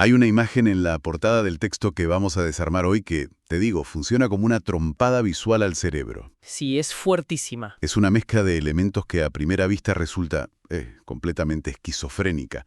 Hay una imagen en la portada del texto que vamos a desarmar hoy que, te digo, funciona como una trompada visual al cerebro. Sí, es fuertísima. Es una mezcla de elementos que a primera vista resulta completamente esquizofrénica.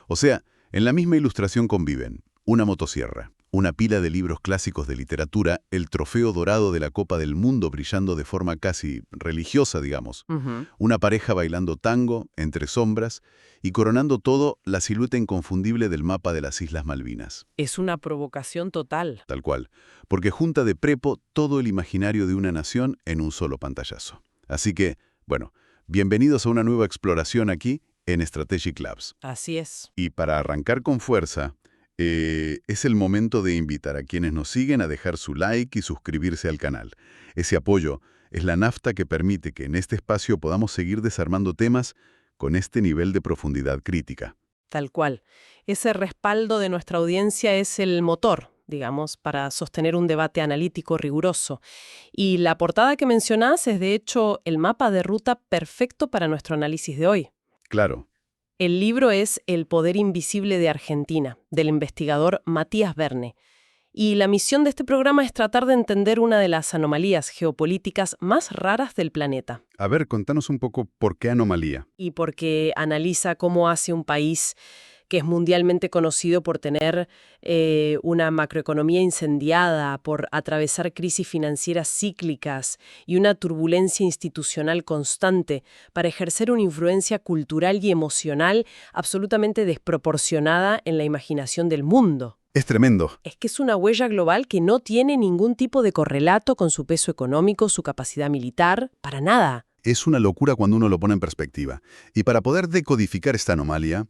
O sea, en la misma ilustración conviven una motosierra, una pila de libros clásicos de literatura, el trofeo dorado de la Copa del Mundo brillando de forma casi religiosa, digamos, Ujú. una pareja bailando tango entre sombras y coronando todo la silueta inconfundible del mapa de las Islas Malvinas. Es una provocación total. Tal cual, porque junta de prepo todo el imaginario de una nación en un solo pantallazo. Así que, bueno, bienvenidos a una nueva exploración aquí en Strategic Labs. Así es. Y para arrancar con fuerza, es el momento de invitar a quienes nos siguen a dejar su like y suscribirse al canal. Ese apoyo es la nafta que permite que en este espacio podamos seguir desarmando temas con este nivel de profundidad crítica. Tal cual. Ese respaldo de nuestra audiencia es el motor, digamos, para sostener un debate analítico riguroso. Y la portada que mencionás es, de hecho, el mapa de ruta perfecto para nuestro análisis de hoy. Claro, El libro es El poder invisible de Argentina, del investigador Matías Verne. Y la misión de este programa es tratar de entender una de las anomalías geopolíticas más raras del planeta. a ver, contanos un poco por qué anomalía. Y porque analiza cómo hace un país que es mundialmente conocido por tener una macroeconomía incendiada, por atravesar crisis financieras cíclicas y una turbulencia institucional constante, para ejercer una influencia cultural y emocional absolutamente desproporcionada en la imaginación del mundo. Es tremendo. Es que es una huella global que no tiene ningún tipo de correlato con su peso económico, su capacidad militar, para nada. Es una locura cuando uno lo pone en perspectiva. Y para poder decodificar esta anomalía,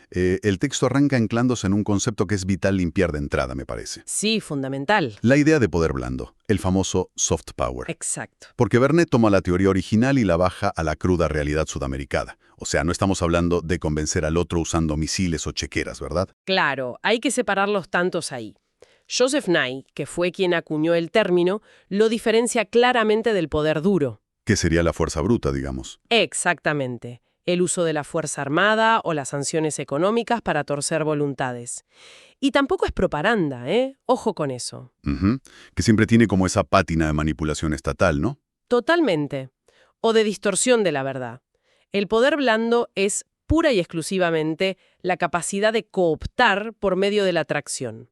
el texto arranca anclándose en un concepto que es vital limpiar de entrada, me parece. Sí, fundamental. La idea de poder blando, el famoso soft power. Exacto. Porque Verne toma la teoría original y la baja a la cruda realidad sudamericana. O sea, no estamos hablando de convencer al otro usando misiles o chequeras, ¿verdad? Claro, hay que separar los tantos ahí. Joseph Nye, que fue quien acuñó el término, lo diferencia claramente del poder duro. Que sería la fuerza bruta, digamos. Exactamente. El uso de la fuerza armada o las sanciones económicas para torcer voluntades. Y tampoco es propaganda, ¿eh? Ojo con eso. Ujú. Que siempre tiene como esa pátina de manipulación estatal, ¿no? Totalmente. O de distorsión de la verdad. El poder blando es pura y exclusivamente la capacidad de cooptar por medio de la atracción.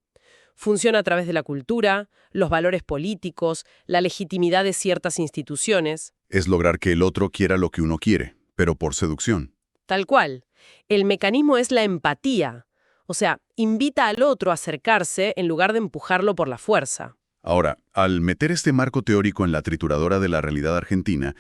Funciona a través de la cultura, los valores políticos, la legitimidad de ciertas instituciones. Es lograr que el otro quiera lo que uno quiere, pero por seducción. Tal cual. El mecanismo es la empatía. O sea, invita al otro a acercarse en lugar de empujarlo por la fuerza. Ahora, al meter este marco teórico en la trituradora de la realidad argentina,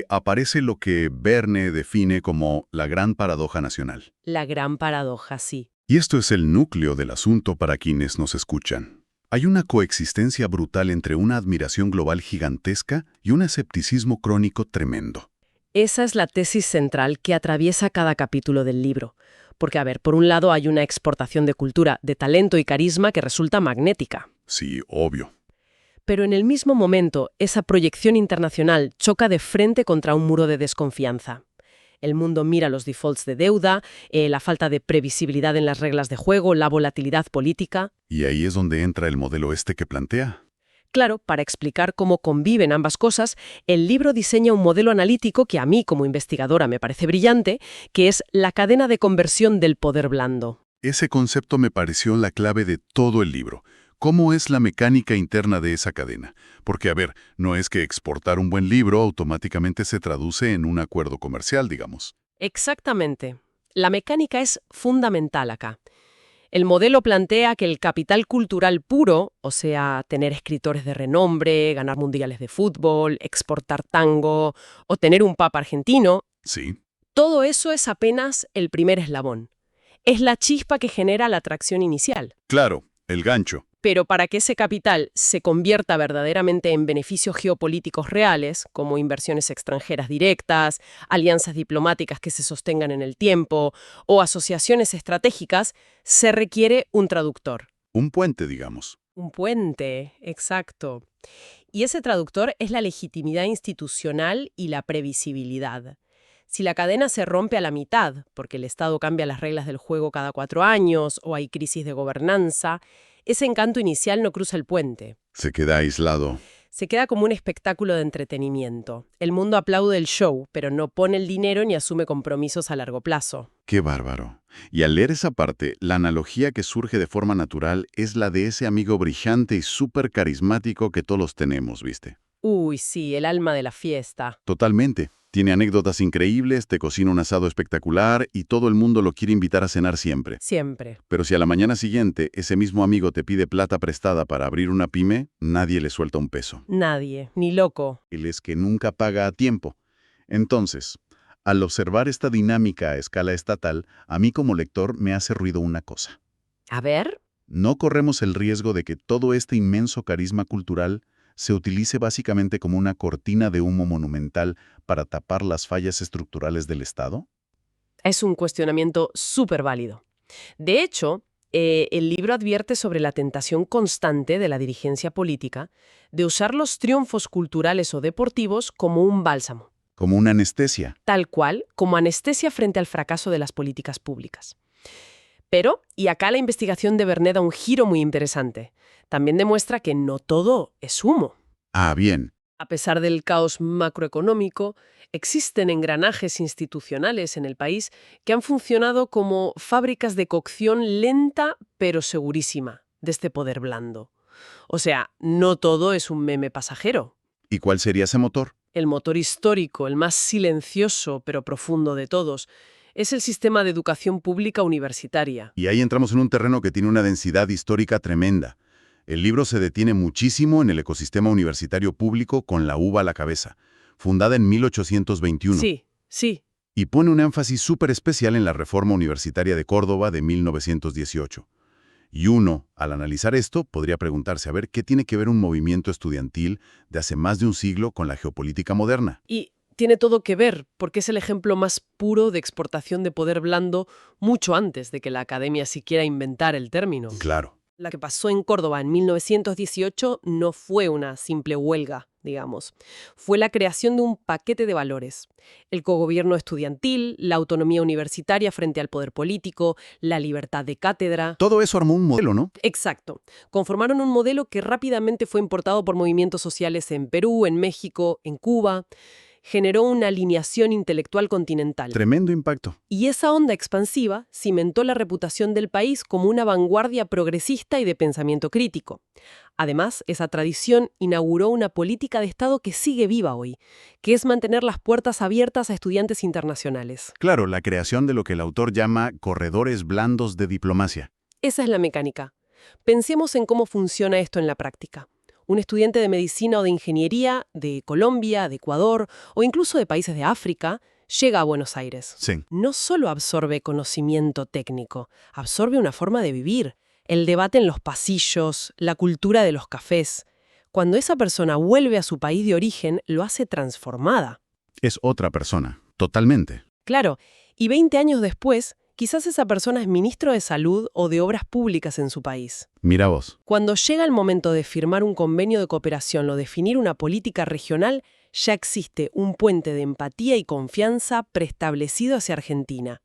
aparece lo que Verne define como la gran paradoja nacional. La gran paradoja, sí. Y esto es el núcleo del asunto para quienes nos escuchan. Hay una coexistencia brutal entre una admiración global gigantesca y un escepticismo crónico tremendo. Esa es la tesis central que atraviesa cada capítulo del libro. Porque, a ver, por un lado hay una exportación de cultura, de talento y carisma que resulta magnética. Sí, obvio. Pero en el mismo momento, esa proyección internacional choca de frente contra un muro de desconfianza. El mundo mira los defaults de deuda, la falta de previsibilidad en las reglas de juego, la volatilidad política. Y ahí es donde entra el modelo que plantea. Claro, para explicar cómo conviven ambas cosas, el libro diseña un modelo analítico que a mí, como investigadora, me parece brillante, que es la cadena de conversión del poder blando. Ese concepto me pareció la clave de todo el libro. ¿Cómo es la mecánica interna de esa cadena? Porque, a ver, no es que exportar un buen libro automáticamente se traduce en un acuerdo comercial, digamos. Exactamente. La mecánica es fundamental acá. El modelo plantea que el capital cultural puro, o sea, tener escritores de renombre, ganar mundiales de fútbol, exportar tango o tener un papa argentino, Sí, todo eso es apenas el primer eslabón. Es la chispa que genera la atracción inicial. claro, el gancho. Pero para que ese capital se convierta verdaderamente en beneficios geopolíticos reales, como inversiones extranjeras directas, alianzas diplomáticas que se sostengan en el tiempo o asociaciones estratégicas, se requiere un traductor. Un puente, digamos. Un puente, exacto. Y ese traductor es la legitimidad institucional y la previsibilidad. Si la cadena se rompe a la mitad, porque el Estado cambia las reglas del juego cada 4 años o hay crisis de gobernanza, ese encanto inicial no cruza el puente. Se queda aislado. Se queda como un espectáculo de entretenimiento. El mundo aplaude el show, pero no pone el dinero ni asume compromisos a largo plazo. ¡Qué bárbaro! Y al leer esa parte, la analogía que surge de forma natural es la de ese amigo brillante y súper carismático que todos tenemos, ¿viste? Uy, sí, el alma de la fiesta. Totalmente. Tiene anécdotas increíbles, te cocina un asado espectacular y todo el mundo lo quiere invitar a cenar siempre. Siempre. Pero si a la mañana siguiente ese mismo amigo te pide plata prestada para abrir una pyme, nadie le suelta un peso. Nadie, ni loco. Él es que nunca paga a tiempo. Entonces, al observar esta dinámica a escala estatal, a mí como lector me hace ruido una cosa. A ver. ¿No corremos el riesgo de que todo este inmenso carisma cultural se utilice básicamente como una cortina de humo monumental para tapar las fallas estructurales del Estado? Es un cuestionamiento súper válido. De hecho, el libro advierte sobre la tentación constante de la dirigencia política de usar los triunfos culturales o deportivos como un bálsamo. Como una anestesia. Tal cual, como anestesia frente al fracaso de las políticas públicas. Pero, y acá la investigación de Vernet da un giro muy interesante, también demuestra que no todo es humo. Ah, bien. A pesar del caos macroeconómico, existen engranajes institucionales en el país que han funcionado como fábricas de cocción lenta pero segurísima de este poder blando. O sea, no todo es un meme pasajero. ¿Y cuál sería ese motor? El motor histórico, el más silencioso pero profundo de todos, es el sistema de educación pública universitaria. Y ahí entramos en un terreno que tiene una densidad histórica tremenda. El libro se detiene muchísimo en el ecosistema universitario público con la UBA a la cabeza, fundada en 1821. Sí. Y pone un énfasis súper especial en la Reforma Universitaria de Córdoba de 1918. Y uno, al analizar esto, podría preguntarse, a ver, ¿qué tiene que ver un movimiento estudiantil de hace más de un siglo con la geopolítica moderna? Y tiene todo que ver, porque es el ejemplo más puro de exportación de poder blando mucho antes de que la academia siquiera inventara el término. Claro. La que pasó en Córdoba en 1918 no fue una simple huelga, digamos. Fue la creación de un paquete de valores. El cogobierno estudiantil, la autonomía universitaria frente al poder político, la libertad de cátedra. Todo eso armó un modelo, ¿no? Exacto. Conformaron un modelo que rápidamente fue importado por movimientos sociales en Perú, en México, en Cuba. Generó una alineación intelectual continental. Tremendo impacto. Y esa onda expansiva cimentó la reputación del país como una vanguardia progresista y de pensamiento crítico. Además, esa tradición inauguró una política de Estado que sigue viva hoy, que es mantener las puertas abiertas a estudiantes internacionales. Claro, la creación de lo que el autor llama corredores blandos de diplomacia. Esa es la mecánica. Pensemos en cómo funciona esto en la práctica. Un estudiante de medicina o de ingeniería de Colombia, de Ecuador o incluso de países de África llega a Buenos Aires. Sí. No solo absorbe conocimiento técnico, absorbe una forma de vivir, el debate en los pasillos, la cultura de los cafés. Cuando esa persona vuelve a su país de origen, lo hace transformada. Es otra persona, totalmente. Claro, y 20 años después, quizás esa persona es ministro de Salud o de Obras Públicas en su país. Mira vos. Cuando llega el momento de firmar un convenio de cooperación o definir una política regional, ya existe un puente de empatía y confianza preestablecido hacia Argentina.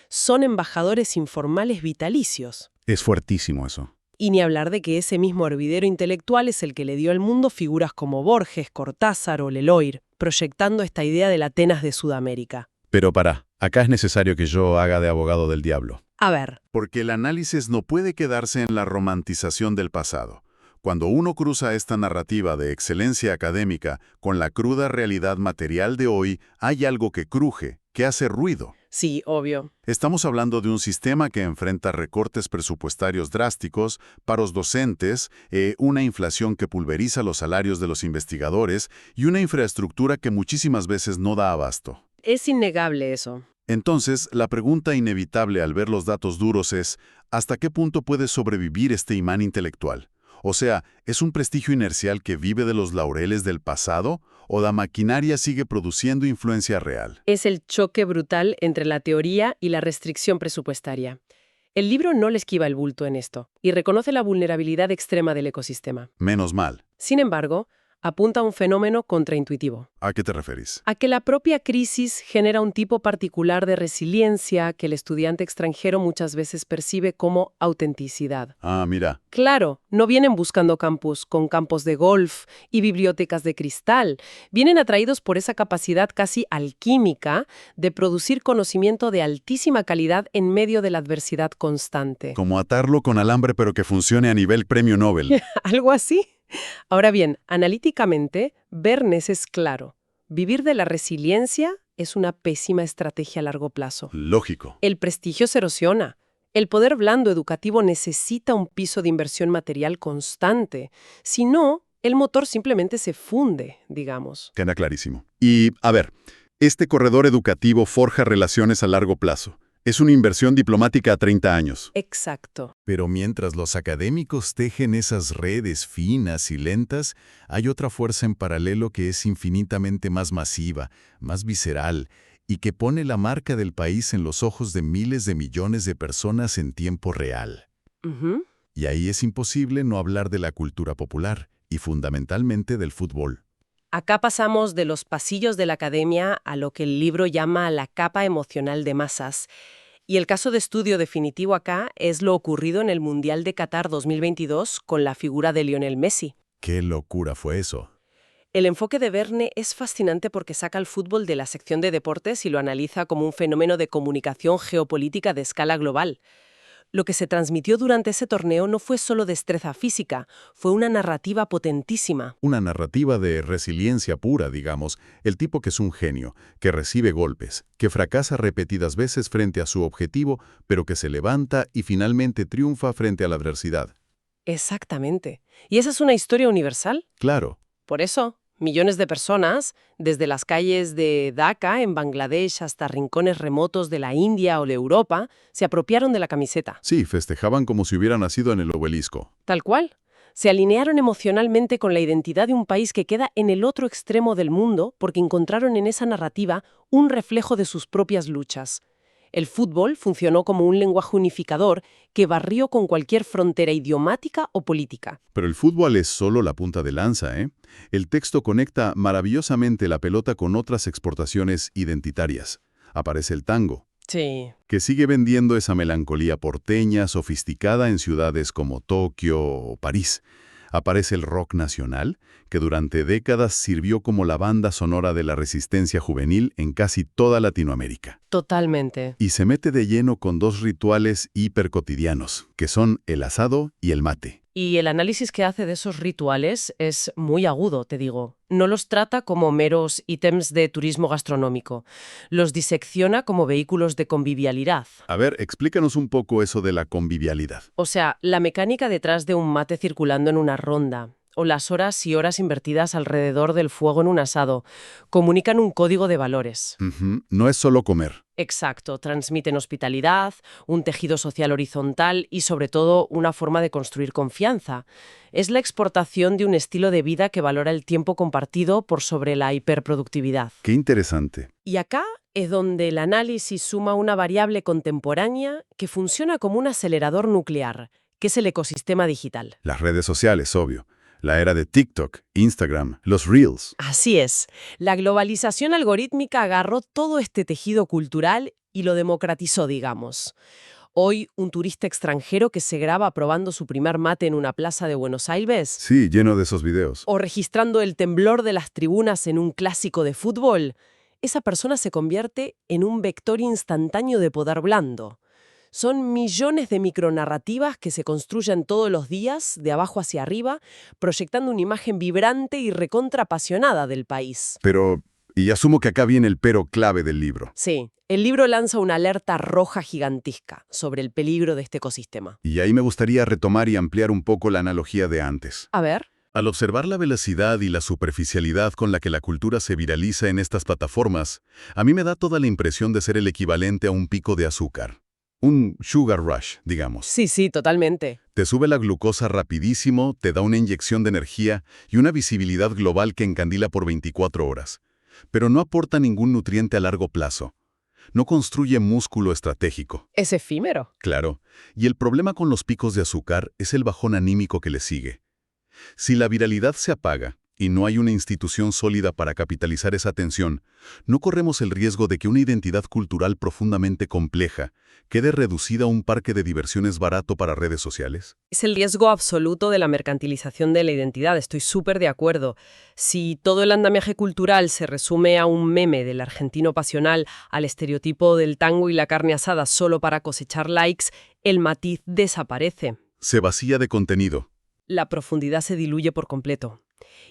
Son embajadores informales vitalicios. Es fuertísimo eso. Y ni hablar de que ese mismo hervidero intelectual es el que le dio al mundo figuras como Borges, Cortázar o Leloir, proyectando esta idea del Atenas de Sudamérica. Pero acá es necesario que yo haga de abogado del diablo. A ver. Porque el análisis no puede quedarse en la romantización del pasado. Cuando uno cruza esta narrativa de excelencia académica con la cruda realidad material de hoy, hay algo que cruje, que hace ruido. Sí, obvio. Estamos hablando de un sistema que enfrenta recortes presupuestarios drásticos, paros docentes, una inflación que pulveriza los salarios de los investigadores y una infraestructura que muchísimas veces no da abasto. Es innegable eso. Entonces, la pregunta inevitable al ver los datos duros es, ¿hasta qué punto puede sobrevivir este imán intelectual? O sea, ¿es un prestigio inercial que vive de los laureles del pasado o la maquinaria sigue produciendo influencia real? Es el choque brutal entre la teoría y la restricción presupuestaria. El libro no le esquiva el bulto en esto y reconoce la vulnerabilidad extrema del ecosistema. Menos mal. Sin embargo, apunta a un fenómeno contraintuitivo. ¿A qué te refieres? A que la propia crisis genera un tipo particular de resiliencia que el estudiante extranjero muchas veces percibe como autenticidad. Ah, mira. Claro, no vienen buscando campus con campos de golf y bibliotecas de cristal. Vienen atraídos por esa capacidad casi alquímica de producir conocimiento de altísima calidad en medio de la adversidad constante. Como atarlo con alambre pero que funcione a nivel premio Nobel. ¿Algo así? Ahora bien, analíticamente, Bernes es claro. Vivir de la resiliencia es una pésima estrategia a largo plazo. Lógico. El prestigio se erosiona. El poder blando educativo necesita un piso de inversión material constante. Si no, el motor simplemente se funde, digamos. Queda clarísimo. Y, a ver, este corredor educativo forja relaciones a largo plazo. Es una inversión diplomática a 30 años. Exacto. Pero mientras los académicos tejen esas redes finas y lentas, hay otra fuerza en paralelo que es infinitamente más masiva, más visceral, y que pone la marca del país en los ojos de miles de millones de personas en tiempo real. Ujú. Y ahí es imposible no hablar de la cultura popular, y fundamentalmente del fútbol. Acá pasamos de los pasillos de la academia a lo que el libro llama la capa emocional de masas. Y el caso de estudio definitivo acá es lo ocurrido en el Mundial de Qatar 2022 con la figura de Lionel Messi. ¡Qué locura fue eso! El enfoque de Verne es fascinante porque saca el fútbol de la sección de deportes y lo analiza como un fenómeno de comunicación geopolítica de escala global. Lo que se transmitió durante ese torneo no fue solo destreza física, fue una narrativa potentísima. Una narrativa de resiliencia pura, digamos, el tipo que es un genio, que recibe golpes, que fracasa repetidas veces frente a su objetivo, pero que se levanta y finalmente triunfa frente a la adversidad. Exactamente. ¿Y esa es una historia universal? Claro, Por eso, millones de personas, desde las calles de Dhaka, en Bangladesh, hasta rincones remotos de la India o de Europa, se apropiaron de la camiseta. sí, festejaban como si hubiera nacido en el obelisco. Tal cual. Se alinearon emocionalmente con la identidad de un país que queda en el otro extremo del mundo porque encontraron en esa narrativa un reflejo de sus propias luchas. El fútbol funcionó como un lenguaje unificador que barrió con cualquier frontera idiomática o política. Pero el fútbol es solo la punta de lanza, ¿eh? El texto conecta maravillosamente la pelota con otras exportaciones identitarias. Aparece el tango, Sí. que sigue vendiendo esa melancolía porteña, sofisticada en ciudades como Tokio o París. Aparece el rock nacional, que durante décadas sirvió como la banda sonora de la resistencia juvenil en casi toda Latinoamérica. Totalmente. Y se mete de lleno con dos rituales hipercotidianos, que son el asado y el mate. Y el análisis que hace de esos rituales es muy agudo, te digo. No los trata como meros ítems de turismo gastronómico. Los disecciona como vehículos de convivialidad. A ver, explícanos un poco eso de la convivialidad. O sea, la mecánica detrás de un mate circulando en una ronda, o las horas y horas invertidas alrededor del fuego en un asado, comunican un código de valores. Ujú, no es solo comer. Exacto, transmiten hospitalidad, un tejido social horizontal y sobre todo una forma de construir confianza. Es la exportación de un estilo de vida que valora el tiempo compartido por sobre la hiperproductividad. Qué interesante. Y acá es donde el análisis suma una variable contemporánea que funciona como un acelerador nuclear, que es el ecosistema digital. Las redes sociales, obvio. La era de TikTok, Instagram, los Reels. Así es, la globalización algorítmica agarró todo este tejido cultural y lo democratizó, digamos. Hoy, un turista extranjero que se graba probando su primer mate en una plaza de Buenos Aires Sí, lleno de esos videos. o registrando el temblor de las tribunas en un clásico de fútbol, esa persona se convierte en un vector instantáneo de poder blando. Son millones de micronarrativas que se construyen todos los días, de abajo hacia arriba, proyectando una imagen vibrante y recontrapasionada del país. Pero, y asumo que acá viene el pero clave del libro. Sí, el libro lanza una alerta roja gigantesca sobre el peligro de este ecosistema. Y ahí me gustaría retomar y ampliar un poco la analogía de antes. A ver. Al observar la velocidad y la superficialidad con la que la cultura se viraliza en estas plataformas, a mí me da toda la impresión de ser el equivalente a un pico de azúcar. Un sugar rush, digamos. Sí, totalmente. Te sube la glucosa rapidísimo, te da una inyección de energía y una visibilidad global que encandila por 24 horas. Pero no aporta ningún nutriente a largo plazo. No construye músculo estratégico. Es efímero. Claro, y el problema con los picos de azúcar es el bajón anímico que le sigue. Si la viralidad se apaga y no hay una institución sólida para capitalizar esa tensión, no corremos el riesgo de que una identidad cultural profundamente compleja quede reducida a un parque de diversiones barato para redes sociales. Es el riesgo absoluto de la mercantilización de la identidad, estoy súper de acuerdo. Si todo el andamiaje cultural se resume a un meme del argentino pasional, al estereotipo del tango y la carne asada solo para cosechar likes, el matiz desaparece. Se vacía de contenido. La profundidad se diluye por completo.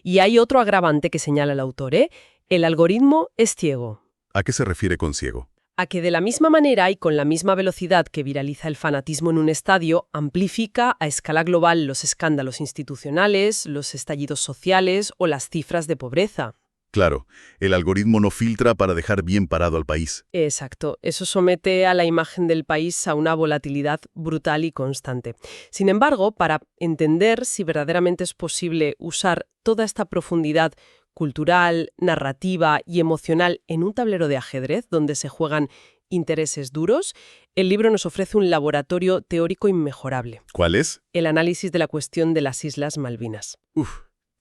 Y hay otro agravante que señala el autor, ¿eh? El algoritmo es ciego. ¿A qué se refiere con ciego? A que de la misma manera y con la misma velocidad que viraliza el fanatismo en un estadio, amplifica a escala global los escándalos institucionales, los estallidos sociales o las cifras de pobreza. Claro, el algoritmo no filtra para dejar bien parado al país. Exacto, eso somete a la imagen del país a una volatilidad brutal y constante. Sin embargo, para entender si verdaderamente es posible usar toda esta profundidad cultural, narrativa y emocional en un tablero de ajedrez donde se juegan intereses duros, el libro nos ofrece un laboratorio teórico inmejorable. ¿Cuál es? El análisis de la cuestión de las Islas Malvinas.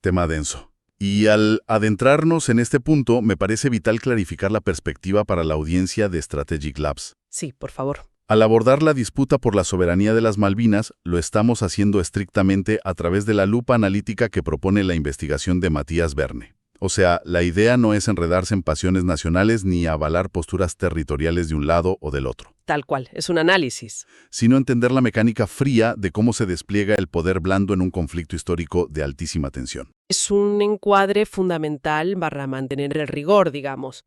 Tema denso. Y al adentrarnos en este punto, me parece vital clarificar la perspectiva para la audiencia de Strategic Labs. Sí, por favor. Al abordar la disputa por la soberanía de las Malvinas, lo estamos haciendo estrictamente a través de la lupa analítica que propone la investigación de Matías Verne. O sea, la idea no es enredarse en pasiones nacionales ni avalar posturas territoriales de un lado o del otro. Tal cual, es un análisis. Sino entender la mecánica fría de cómo se despliega el poder blando en un conflicto histórico de altísima tensión. Es un encuadre fundamental para mantener el rigor, digamos.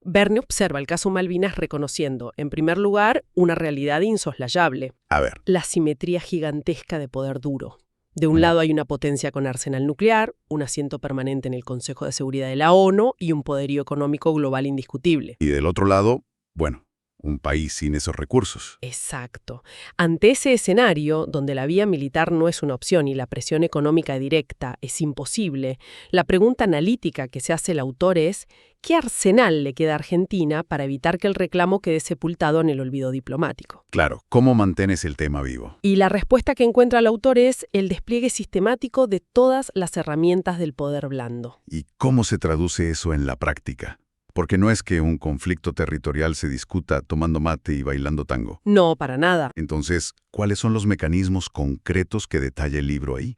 Verne observa el caso Malvinas reconociendo, en primer lugar, una realidad insoslayable. A ver. La simetría gigantesca de poder duro. De un lado hay una potencia con arsenal nuclear, un asiento permanente en el Consejo de Seguridad de la ONU y un poderío económico global indiscutible. Y del otro lado, bueno, un país sin esos recursos. Exacto. Ante ese escenario, donde la vía militar no es una opción y la presión económica directa es imposible, la pregunta analítica que se hace el autor es ¿qué arsenal le queda a Argentina para evitar que el reclamo quede sepultado en el olvido diplomático? Claro, ¿cómo mantienes el tema vivo? Y la respuesta que encuentra el autor es el despliegue sistemático de todas las herramientas del poder blando. ¿Y cómo se traduce eso en la práctica? Porque no es que un conflicto territorial se discuta tomando mate y bailando tango. No, para nada. Entonces, ¿cuáles son los mecanismos concretos que detalla el libro ahí?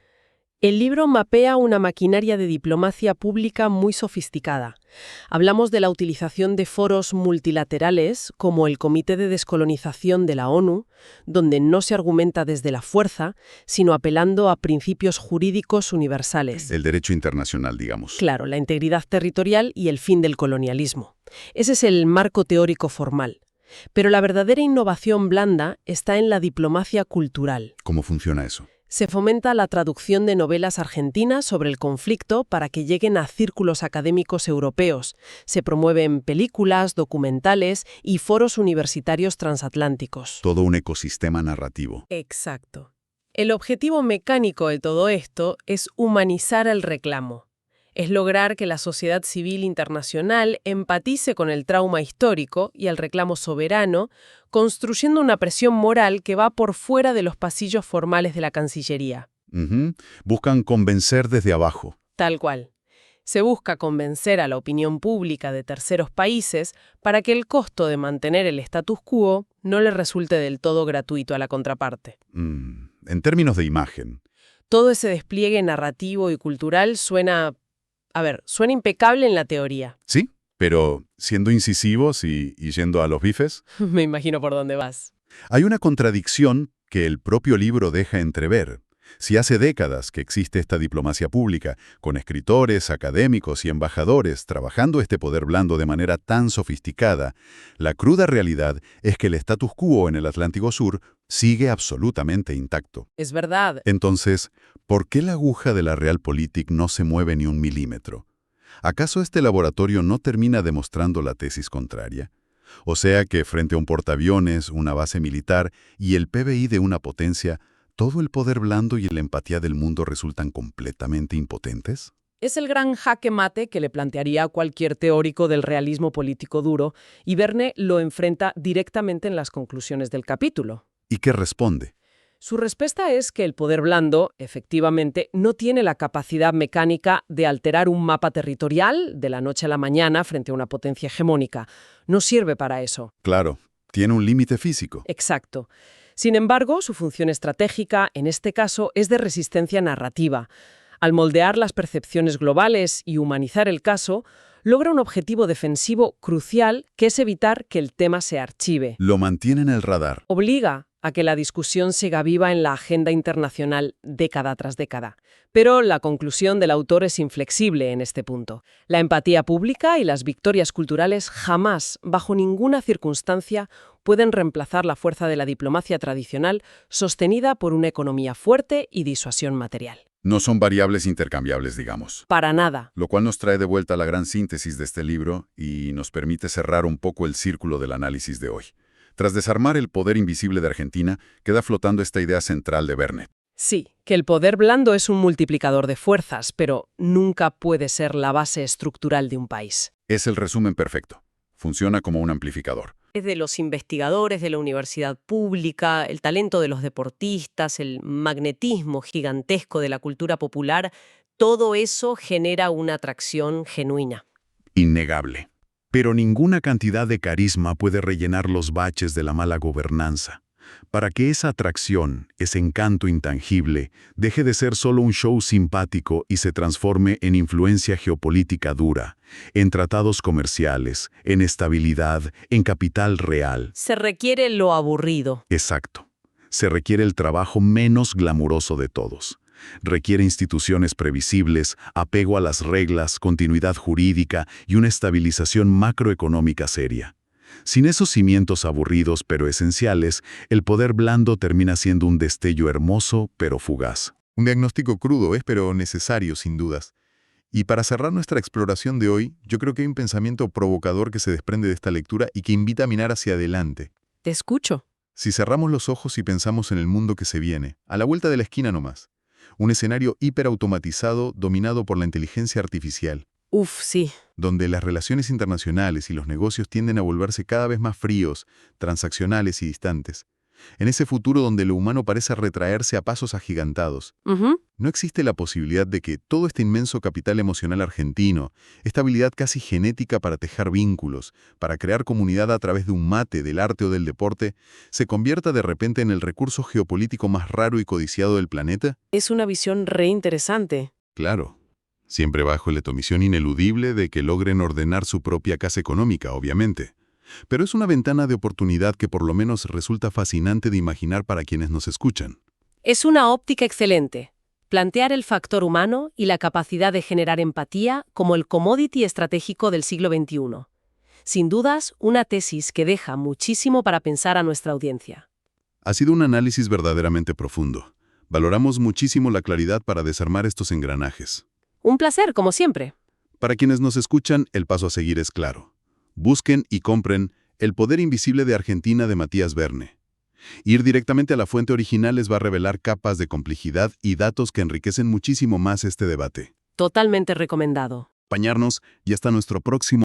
El libro mapea una maquinaria de diplomacia pública muy sofisticada. Hablamos de la utilización de foros multilaterales, como el Comité de Descolonización de la ONU, donde no se argumenta desde la fuerza, sino apelando a principios jurídicos universales. El derecho internacional, digamos. Claro, la integridad territorial y el fin del colonialismo. Ese es el marco teórico formal. Pero la verdadera innovación blanda está en la diplomacia cultural. ¿Cómo funciona eso? Se fomenta la traducción de novelas argentinas sobre el conflicto para que lleguen a círculos académicos europeos. Se promueven películas, documentales y foros universitarios transatlánticos. Todo un ecosistema narrativo. Exacto. El objetivo mecánico de todo esto es humanizar el reclamo. Es lograr que la sociedad civil internacional empatice con el trauma histórico y el reclamo soberano, construyendo una presión moral que va por fuera de los pasillos formales de la Cancillería. Buscan convencer desde abajo. Tal cual. Se busca convencer a la opinión pública de terceros países para que el costo de mantener el status quo no le resulte del todo gratuito a la contraparte. En términos de imagen. Todo ese despliegue narrativo y cultural suena impecable en la teoría. Sí, pero siendo incisivos y yendo a los bifes. Me imagino por dónde vas. Hay una contradicción que el propio libro deja entrever. Si hace décadas que existe esta diplomacia pública, con escritores, académicos y embajadores trabajando este poder blando de manera tan sofisticada, la cruda realidad es que el status quo en el Atlántico Sur sigue absolutamente intacto. Es verdad. Entonces, ¿por qué la aguja de la Realpolitik no se mueve ni un milímetro? ¿Acaso este laboratorio no termina demostrando la tesis contraria? O sea que frente a un portaaviones, una base militar y el PBI de una potencia, ¿todo el poder blando y la empatía del mundo resultan completamente impotentes? Es el gran jaque mate que le plantearía a cualquier teórico del realismo político duro, y Verne lo enfrenta directamente en las conclusiones del capítulo. ¿Y qué responde? Su respuesta es que el poder blando, efectivamente, no tiene la capacidad mecánica de alterar un mapa territorial de la noche a la mañana frente a una potencia hegemónica. No sirve para eso. Claro, tiene un límite físico. Exacto. Sin embargo, su función estratégica, en este caso, es de resistencia narrativa. Al moldear las percepciones globales y humanizar el caso, logra un objetivo defensivo crucial, que es evitar que el tema se archive. Lo mantiene en el radar. Obliga a que la discusión siga viva en la agenda internacional década tras década. Pero la conclusión del autor es inflexible en este punto. La empatía pública y las victorias culturales jamás, bajo ninguna circunstancia, pueden reemplazar la fuerza de la diplomacia tradicional sostenida por una economía fuerte y disuasión material. No son variables intercambiables, digamos. Para nada. Lo cual nos trae de vuelta a la gran síntesis de este libro y nos permite cerrar un poco el círculo del análisis de hoy. Tras desarmar el poder invisible de Argentina, queda flotando esta idea central de Verne. Sí, que el poder blando es un multiplicador de fuerzas, pero nunca puede ser la base estructural de un país. Es el resumen perfecto. Funciona como un amplificador. Es de los investigadores de la universidad pública, el talento de los deportistas, el magnetismo gigantesco de la cultura popular, todo eso genera una atracción genuina. Innegable. Pero ninguna cantidad de carisma puede rellenar los baches de la mala gobernanza. Para que esa atracción, ese encanto intangible, deje de ser solo un show simpático y se transforme en influencia geopolítica dura, en tratados comerciales, en estabilidad, en capital real. Se requiere lo aburrido. Exacto. Se requiere el trabajo menos glamuroso de todos. Requiere instituciones previsibles, apego a las reglas, continuidad jurídica y una estabilización macroeconómica seria. Sin esos cimientos aburridos pero esenciales, el poder blando termina siendo un destello hermoso pero fugaz. Un diagnóstico crudo pero necesario, sin dudas. Y para cerrar nuestra exploración de hoy, yo creo que hay un pensamiento provocador que se desprende de esta lectura y que invita a mirar hacia adelante. Te escucho. Si cerramos los ojos y pensamos en el mundo que se viene, a la vuelta de la esquina nomás, un escenario hiperautomatizado dominado por la inteligencia artificial, Sí. donde las relaciones internacionales y los negocios tienden a volverse cada vez más fríos, transaccionales y distantes. En ese futuro donde lo humano parece retraerse a pasos agigantados, ¿no existe la posibilidad de que todo este inmenso capital emocional argentino, esta habilidad casi genética para tejer vínculos, para crear comunidad a través de un mate, del arte o del deporte, se convierta de repente en el recurso geopolítico más raro y codiciado del planeta? Es una visión reinteresante. Claro. Siempre bajo la misión ineludible de que logren ordenar su propia casa económica, obviamente. Pero es una ventana de oportunidad que por lo menos resulta fascinante de imaginar para quienes nos escuchan. Es una óptica excelente. Plantear el factor humano y la capacidad de generar empatía como el commodity estratégico del siglo XXI. Sin dudas, una tesis que deja muchísimo para pensar a nuestra audiencia. Ha sido un análisis verdaderamente profundo. Valoramos muchísimo la claridad para desarmar estos engranajes. Un placer, como siempre. Para quienes nos escuchan, el paso a seguir es claro. Busquen y compren El poder invisible de Argentina de Matías Verne. Ir directamente a la fuente original les va a revelar capas de complejidad y datos que enriquecen muchísimo más este debate. Totalmente recomendado. Acompañarnos y hasta nuestro próximo